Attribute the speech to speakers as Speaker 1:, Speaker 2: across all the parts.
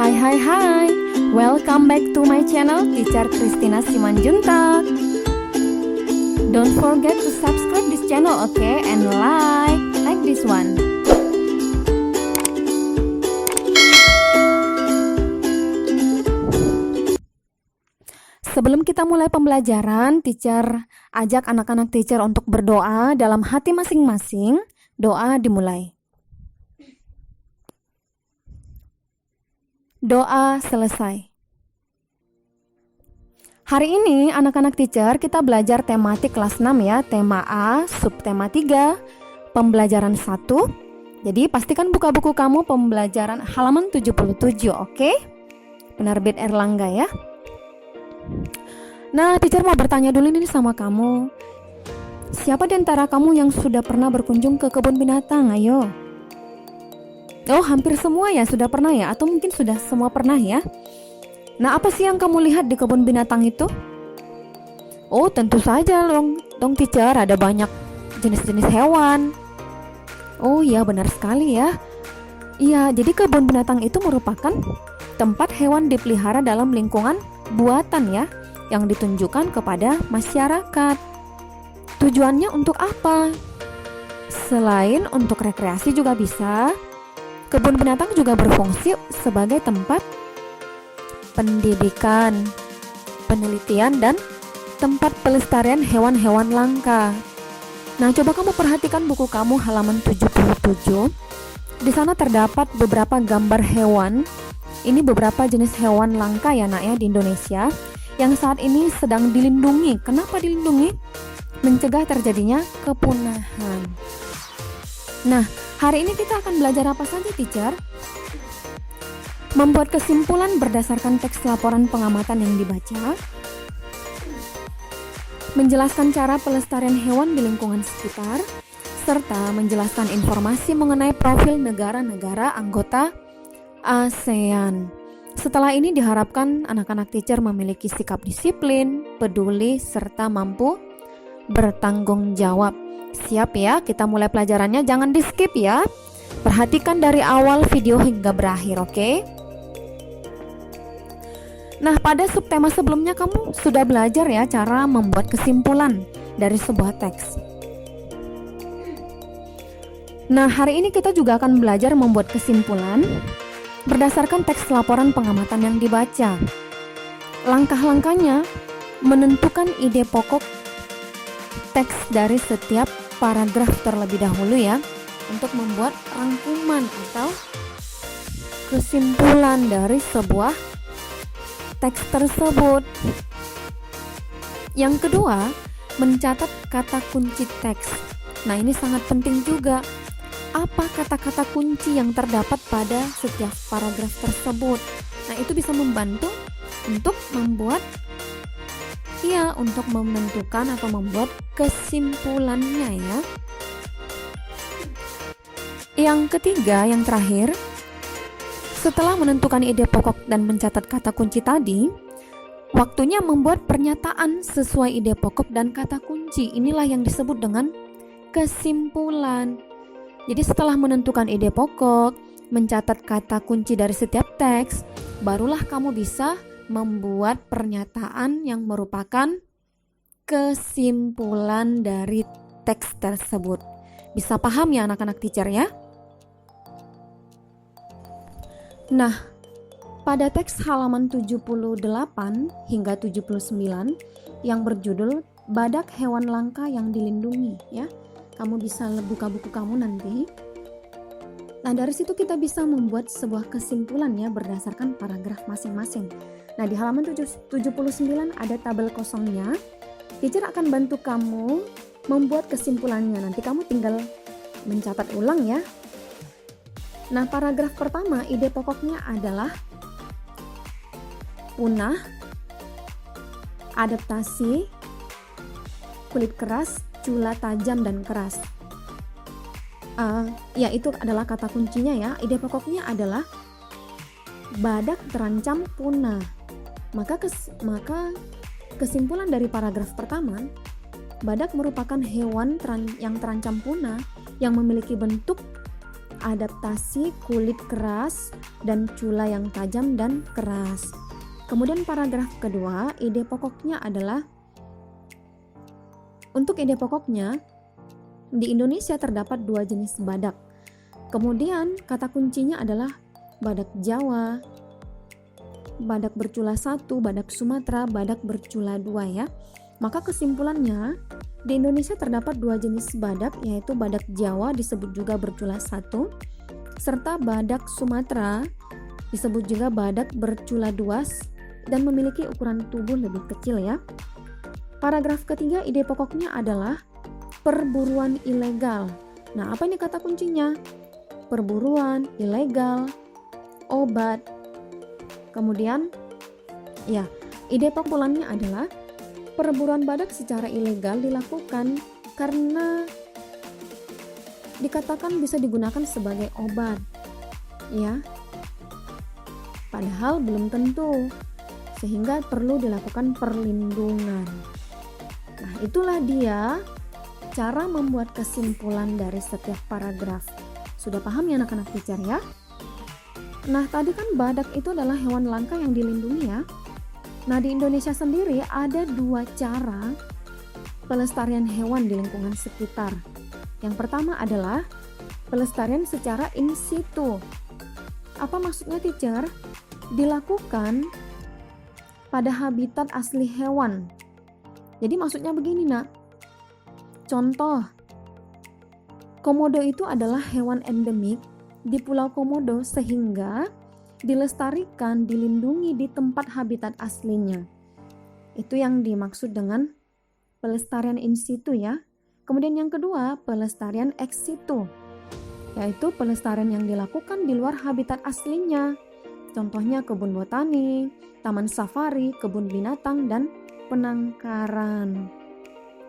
Speaker 1: Hai, welcome back to my channel, Teacher Christina Simanjuntak. Don't forget to subscribe this channel, okay? And like this one. Sebelum kita mulai pembelajaran, teacher ajak anak-anak teacher untuk berdoa dalam hati masing-masing. Doa dimulai. Doa selesai. Hari ini anak-anak teacher kita belajar tematik kelas 6 ya. Tema A, subtema 3, pembelajaran 1. Jadi pastikan buka buku kamu pembelajaran halaman 77, oke? Penerbit Erlangga ya. Nah, teacher mau bertanya dulu nih sama kamu. Siapa di antara kamu yang sudah pernah berkunjung ke kebun binatang? Ayo. Oh, hampir semua ya sudah pernah ya, atau mungkin sudah semua pernah ya. Nah, apa sih yang kamu lihat di kebun binatang itu? Oh, tentu saja dong teacher, ada banyak jenis-jenis hewan. Oh iya, benar sekali ya. Iya, jadi kebun binatang itu merupakan tempat hewan dipelihara dalam lingkungan buatan ya, yang ditunjukkan kepada masyarakat. Tujuannya untuk apa? Selain untuk rekreasi juga bisa. Kebun binatang juga berfungsi sebagai tempat pendidikan, penelitian, dan tempat pelestarian hewan-hewan langka. Nah, coba kamu perhatikan buku kamu halaman 77. Di sana terdapat beberapa gambar hewan. Ini beberapa jenis hewan langka ya nak ya di Indonesia yang saat ini sedang dilindungi. Kenapa dilindungi? Mencegah terjadinya kepunahan. Nah, hari ini kita akan belajar apa saja, teacher? Membuat kesimpulan berdasarkan teks laporan pengamatan yang dibaca, menjelaskan cara pelestarian hewan di lingkungan sekitar, serta menjelaskan informasi mengenai profil negara-negara anggota ASEAN. Setelah ini diharapkan anak-anak teacher memiliki sikap disiplin, peduli, serta mampu bertanggung jawab. Siap ya, kita mulai pelajarannya, jangan di skip ya. Perhatikan dari awal video hingga berakhir, oke? Nah, pada subtema sebelumnya kamu sudah belajar ya cara membuat kesimpulan dari sebuah teks. Nah, hari ini kita juga akan belajar membuat kesimpulan berdasarkan teks laporan pengamatan yang dibaca. Langkah-langkahnya menentukan ide pokok teks dari setiap paragraf terlebih dahulu ya, untuk membuat rangkuman atau kesimpulan dari sebuah teks tersebut. Yang kedua, mencatat kata kunci teks. Nah, ini sangat penting juga. Apa kata-kata kunci yang terdapat pada setiap paragraf tersebut? Nah, itu bisa membantu untuk untuk menentukan atau membuat kesimpulannya ya. Yang ketiga, yang terakhir, setelah menentukan ide pokok dan mencatat kata kunci tadi, waktunya membuat pernyataan sesuai ide pokok dan kata kunci. Inilah yang disebut dengan kesimpulan. Jadi setelah menentukan ide pokok, mencatat kata kunci dari setiap teks, barulah kamu bisa membuat pernyataan yang merupakan kesimpulan dari teks tersebut. Bisa paham ya anak-anak teacher ya? Nah, pada teks halaman 78 hingga 79 yang berjudul Badak Hewan Langka yang Dilindungi ya. Kamu bisa buka buku kamu nanti. Nah, dari situ kita bisa membuat sebuah kesimpulan ya berdasarkan paragraf masing-masing. Nah, di halaman 79 ada tabel kosongnya. Teacher akan bantu kamu membuat kesimpulannya. Nanti kamu tinggal mencatat ulang ya. Nah, paragraf pertama ide pokoknya adalah punah, adaptasi, kulit keras, cula tajam dan keras. Ya, itu adalah kata kuncinya ya. Ide pokoknya adalah badak terancam punah. Maka kesimpulan dari paragraf pertama, badak merupakan hewan yang terancam punah yang memiliki bentuk adaptasi kulit keras dan cula yang tajam dan keras. Kemudian paragraf kedua, ide pokoknya adalah, untuk ide pokoknya, di Indonesia terdapat 2 jenis badak. Kemudian kata kuncinya adalah badak Jawa, badak bercula 1, badak Sumatera, badak bercula 2 ya. Maka kesimpulannya, di Indonesia terdapat 2 jenis badak, yaitu badak Jawa disebut juga bercula 1, serta badak Sumatera disebut juga badak bercula 2 dan memiliki ukuran tubuh lebih kecil ya. Paragraf ketiga, ide pokoknya adalah perburuan ilegal. Nah, apa ini kata kuncinya? Perburuan ilegal, obat. Kemudian, ya, ide pokoknya adalah perburuan badak secara ilegal dilakukan karena dikatakan bisa digunakan sebagai obat, ya. Padahal belum tentu, sehingga perlu dilakukan perlindungan. Nah, itulah dia cara membuat kesimpulan dari setiap paragraf. Sudah paham ya anak-anak teacher ya? Nah, tadi kan badak itu adalah hewan langka yang dilindungi ya. Nah, di Indonesia sendiri ada 2 cara pelestarian hewan di lingkungan sekitar. Yang pertama adalah pelestarian secara in situ. Apa maksudnya teacher? Dilakukan pada habitat asli hewan. Jadi maksudnya begini nak. Contoh, komodo itu adalah hewan endemik di Pulau Komodo sehingga dilestarikan, dilindungi di tempat habitat aslinya. Itu yang dimaksud dengan pelestarian in situ ya. Kemudian yang kedua, pelestarian ex situ, yaitu pelestarian yang dilakukan di luar habitat aslinya. Contohnya kebun botani, taman safari, kebun binatang, dan penangkaran.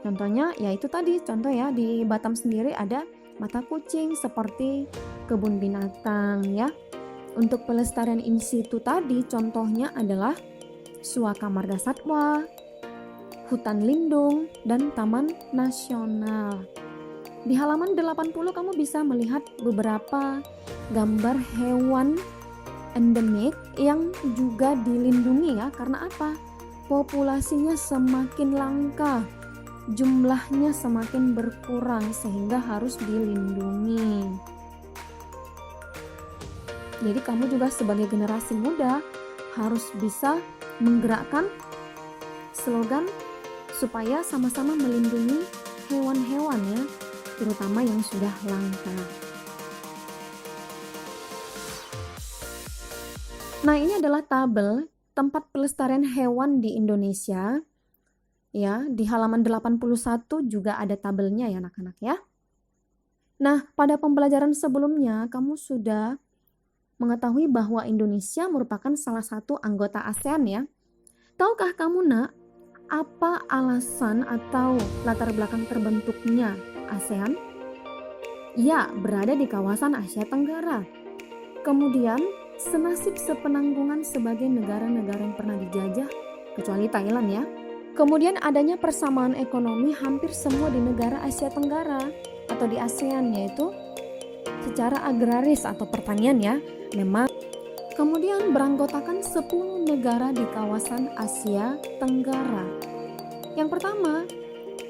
Speaker 1: Contohnya yaitu tadi, contoh ya, di Batam sendiri ada mata kucing seperti kebun binatang ya. Untuk pelestarian in situ tadi contohnya adalah Suaka Marga Satwa, hutan lindung, dan taman nasional. Di halaman 80 kamu bisa melihat beberapa gambar hewan endemik yang juga dilindungi ya. Karena apa? Populasinya semakin langka, jumlahnya semakin berkurang sehingga harus dilindungi. Jadi kamu juga sebagai generasi muda harus bisa menggerakkan slogan supaya sama-sama melindungi hewan-hewan ya, terutama yang sudah langka. Nah, ini adalah tabel tempat pelestarian hewan di Indonesia. Ya, di halaman 81 juga ada tabelnya ya anak-anak ya. Nah, pada pembelajaran sebelumnya kamu sudah mengetahui bahwa Indonesia merupakan salah satu anggota ASEAN ya. Tahukah kamu nak, apa alasan atau latar belakang terbentuknya ASEAN? Ya, berada di kawasan Asia Tenggara. Kemudian, senasib sepenanggungan sebagai negara-negara yang pernah dijajah, kecuali Thailand ya. Kemudian adanya persamaan ekonomi hampir semua di negara Asia Tenggara atau di ASEAN, yaitu secara agraris atau pertanian ya. Memang kemudian beranggotakan 10 negara di kawasan Asia Tenggara. Yang pertama,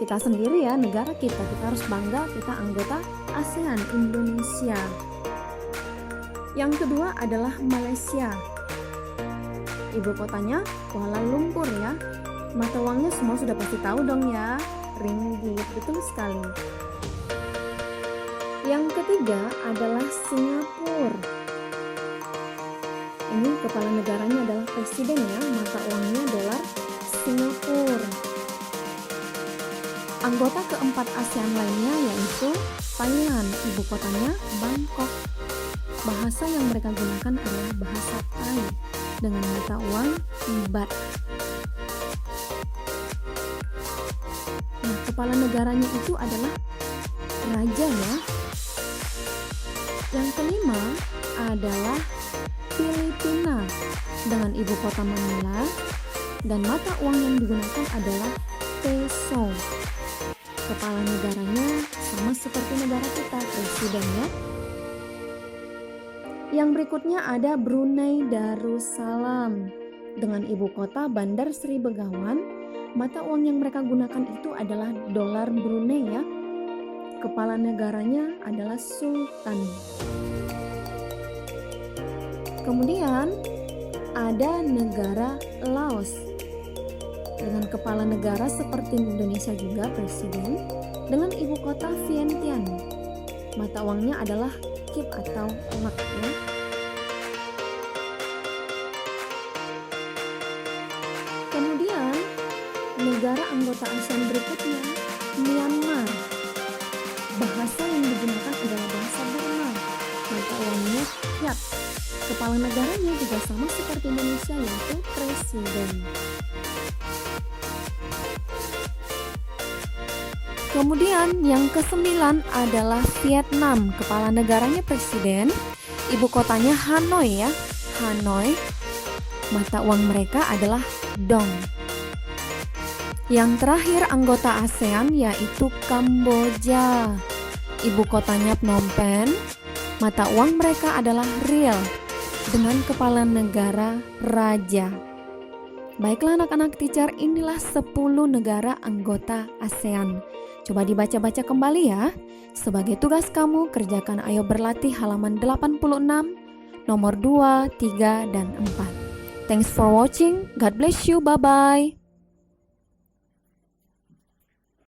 Speaker 1: kita sendiri ya, negara kita harus bangga kita anggota ASEAN, Indonesia. Yang kedua adalah Malaysia. Ibu kotanya Kuala Lumpur ya. Mata uangnya semua sudah pasti tahu dong ya, ringgit, betul sekali. Yang ketiga adalah Singapura. Ini kepala negaranya adalah presiden ya, mata uangnya dolar Singapura. Anggota keempat ASEAN lainnya yaitu Thailand, ibu kotanya Bangkok. Bahasa yang mereka gunakan adalah bahasa Thai dengan mata uang baht. Nah, kepala negaranya itu adalah raja ya. Yang kelima adalah Filipina dengan ibu kota Manila dan mata uang yang digunakan adalah peso. Kepala negaranya sama seperti negara kita, presidennya. Yang berikutnya ada Brunei Darussalam dengan ibu kota Bandar Sri Begawan. Mata uang yang mereka gunakan itu adalah dolar Brunei ya. Kepala negaranya adalah Sultan. Kemudian ada negara Laos dengan kepala negara seperti Indonesia juga, presiden, dengan ibu kota Vientiane. Mata uangnya adalah kip atau lak ya. Kemudian negara anggota ASEAN berikutnya Myanmar. Bahasa yang digunakan adalah bahasa Burma. Mata uangnya kyat. Kepala negaranya juga sama seperti Indonesia, yaitu presiden. Kemudian yang ke-9 adalah Vietnam. Kepala negaranya presiden, ibu kotanya Hanoi ya. Hanoi. Mata uang mereka adalah dong. Yang terakhir anggota ASEAN yaitu Kamboja. Ibu kotanya Phnom Penh. Mata uang mereka adalah riel dengan kepala negara raja. Baiklah anak-anak teacher, inilah 10 negara anggota ASEAN. Coba dibaca-baca kembali ya. Sebagai tugas kamu, kerjakan Ayo Berlatih halaman 86, nomor 2, 3, dan 4. Thanks for watching. God bless you. Bye-bye.